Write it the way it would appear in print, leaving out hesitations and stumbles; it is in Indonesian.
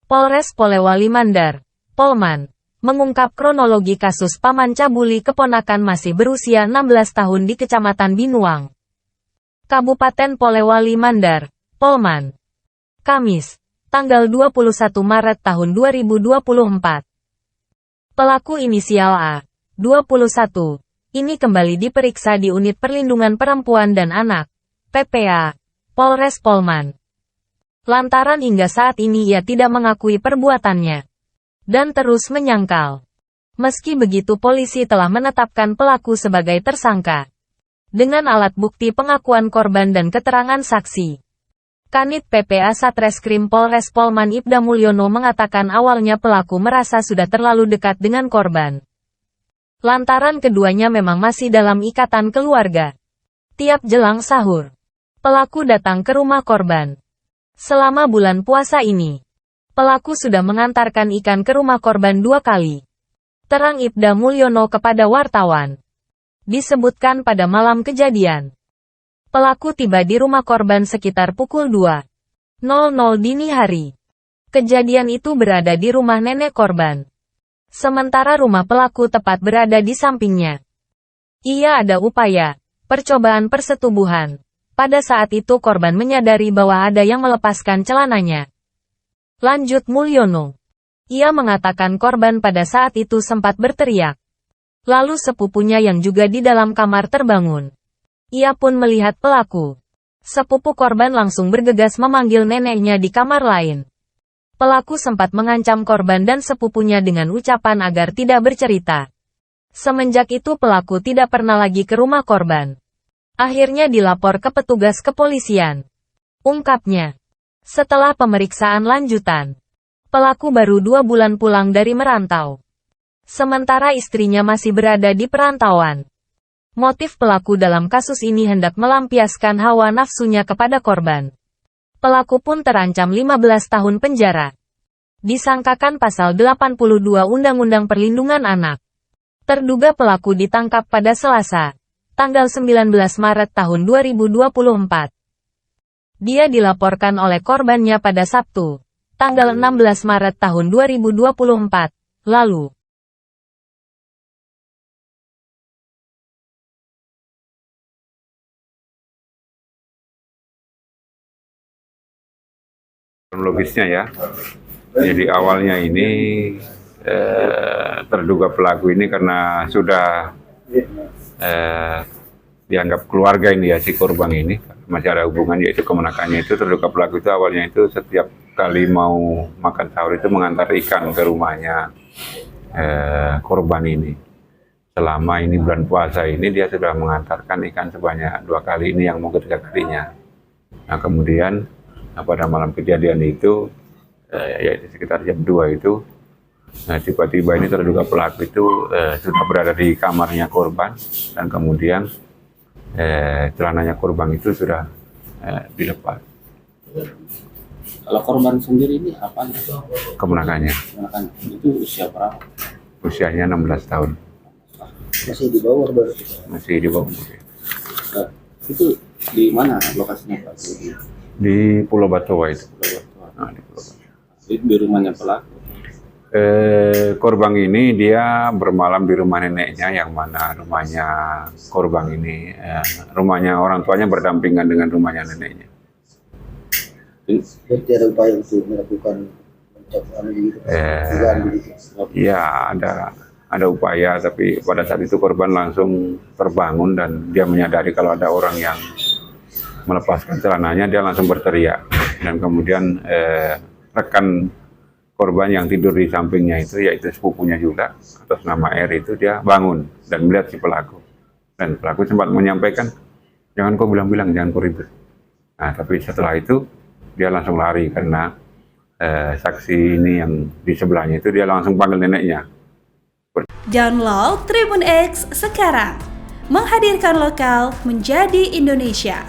Polres Polewali Mandar, Polman, mengungkap kronologi kasus paman cabuli keponakan masih berusia 16 tahun di Kecamatan Binuang, Kabupaten Polewali Mandar, Polman. Kamis, tanggal 21 Maret tahun 2024. Pelaku inisial A, 21, ini kembali diperiksa di Unit Perlindungan Perempuan dan Anak, PPA, Polres Polman. Lantaran hingga saat ini ia tidak mengakui perbuatannya dan terus menyangkal. Meski begitu, polisi telah menetapkan pelaku sebagai tersangka dengan alat bukti pengakuan korban dan keterangan saksi. Kanit PPA Satreskrim Polres Polman Ibda Mulyono mengatakan awalnya pelaku merasa sudah terlalu dekat dengan korban, lantaran keduanya memang masih dalam ikatan keluarga. Tiap jelang sahur, pelaku datang ke rumah korban. Selama bulan puasa ini, pelaku sudah mengantarkan ikan ke rumah korban 2 kali. Terang Ibda Mulyono kepada wartawan. Disebutkan pada malam kejadian, pelaku tiba di rumah korban sekitar pukul 2.00 dini hari. Kejadian itu berada di rumah nenek korban, sementara rumah pelaku tepat berada di sampingnya. Ia ada upaya percobaan persetubuhan. Pada saat itu korban menyadari bahwa ada yang melepaskan celananya. Lanjut Mulyono. Ia mengatakan korban pada saat itu sempat berteriak. Lalu sepupunya yang juga di dalam kamar terbangun. Ia pun melihat pelaku. Sepupu korban langsung bergegas memanggil neneknya di kamar lain. Pelaku sempat mengancam korban dan sepupunya dengan ucapan agar tidak bercerita. Semenjak itu pelaku tidak pernah lagi ke rumah korban. Akhirnya dilapor ke petugas kepolisian. Ungkapnya, setelah pemeriksaan lanjutan, pelaku baru 2 bulan pulang dari merantau. Sementara istrinya masih berada di perantauan. Motif pelaku dalam kasus ini hendak melampiaskan hawa nafsunya kepada korban. Pelaku pun terancam 15 tahun penjara. Disangkakan pasal 82 Undang-Undang Perlindungan Anak. Terduga pelaku ditangkap pada Selasa, tanggal 19 Maret tahun 2024. Dia dilaporkan oleh korbannya pada Sabtu, tanggal 16 Maret tahun 2024, lalu. Kronologisnya ya, jadi awalnya ini terduga pelaku ini karena sudah dianggap keluarga ini ya si korban ini masih ada hubungan, yaitu kemenakannya itu terduga pelaku itu awalnya itu setiap kali mau makan sahur itu mengantar ikan ke rumahnya korban ini. Selama ini bulan puasa ini dia sudah mengantarkan ikan sebanyak 2 kali, ini yang mau ketiga kalinya. Nah kemudian pada malam kejadian itu yaitu sekitar jam 2 itu, nah tiba-tiba ini terduga pelaku itu sudah berada di kamarnya korban dan kemudian celananya korban itu sudah dilepas. Kalau korban sendiri ini apa? Kemenakannya. Itu usia berapa? Usianya 16 tahun. Masih di bawah berarti? Masih di bawah. Nah, itu di mana lokasinya Pak? Di Pulau Batoa itu. Nah, di Pulau Batoa. Itu di rumahnya pelaku? Korban ini dia bermalam di rumah neneknya, yang mana rumahnya korban ini rumahnya orang tuanya berdampingan dengan rumahnya neneknya. Berarti ada upaya untuk melakukan pencabulan gitu? Iya, ada upaya, tapi pada saat itu korban langsung terbangun dan dia menyadari kalau ada orang yang melepaskan celananya. Dia langsung berteriak dan kemudian rekan korban yang tidur di sampingnya itu, yaitu sepupunya juga atas nama R itu, dia bangun dan melihat si pelaku. Dan pelaku sempat menyampaikan, jangan kau bilang-bilang, jangan kau ribut. Nah, tapi setelah itu dia langsung lari karena saksi ini yang di sebelahnya itu dia langsung panggil neneknya. Download Tribun X sekarang, menghadirkan lokal menjadi Indonesia.